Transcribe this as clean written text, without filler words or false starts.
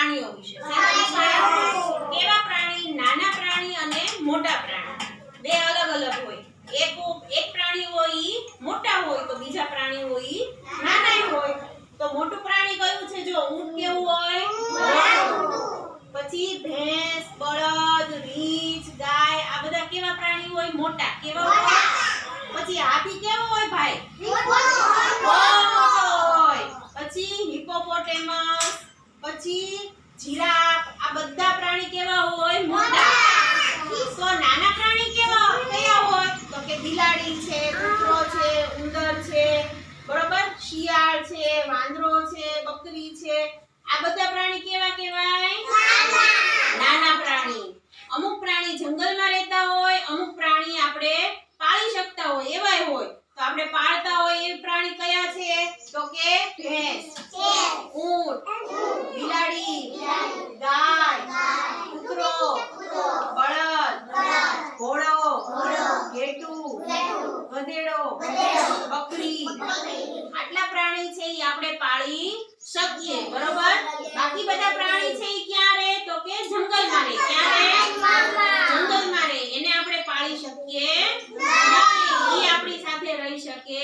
પ્રાણીઓ વિશે. કેવા પ્રાણી? નાના પ્રાણી અને મોટા પ્રાણી, બે અલગ અલગ હોય. એક પ્રાણી હોય ઈ મોટા હોય તો બીજા પ્રાણી હોય ઈ નાના હોય. તો મોટું પ્રાણી કયું છે? જો ઊંટ કેવું હોય, પછી ભેંસ, બળદ, રીંછ, ગાય, આ બધા કેવા પ્રાણી હોય? મોટા. કેવા હોય? પછી હાથી કેવો હોય ભાઈ? હોય. પછી હિપોપોટેમસ, પછી જીરાફ, આ બધા પ્રાણી કેવા હોય? મોટા. તો નાના પ્રાણી કયા હોય? તો કે બિલાડી છે, કૂતરો છે, ઉંદર છે, બરોબર, શિયાળ છે, વાંદરો છે, બકરી છે, આ બધા પ્રાણી કેવા કહેવાય? નાના પ્રાણી. અમુક પ્રાણી જંગલમાં રહેતા હોય, અમુક પ્રાણી આપણે પાળી શકતા હોય એવાય હોય. તો આપણે પાળતા હોય એ પ્રાણી કયા છે? તો કે ભેંસ, ઊંટ, બિલાડી, ગાય, કૂતરો, બળદ, ઘોડો, ઘેટું, ગધેડો, બકરી, આટલા પ્રાણી છે એ આપણે પાળી શકીએ, બરોબર. બાકી બધા પ્રાણી છે એ ક્યાં રહે? તો કે જંગલમાં રહે. ક્યાં રહે? જંગલમાં રહે. એને આપણે પાળી શકીએ નહીં. એ આપણી સાથે રહી શકે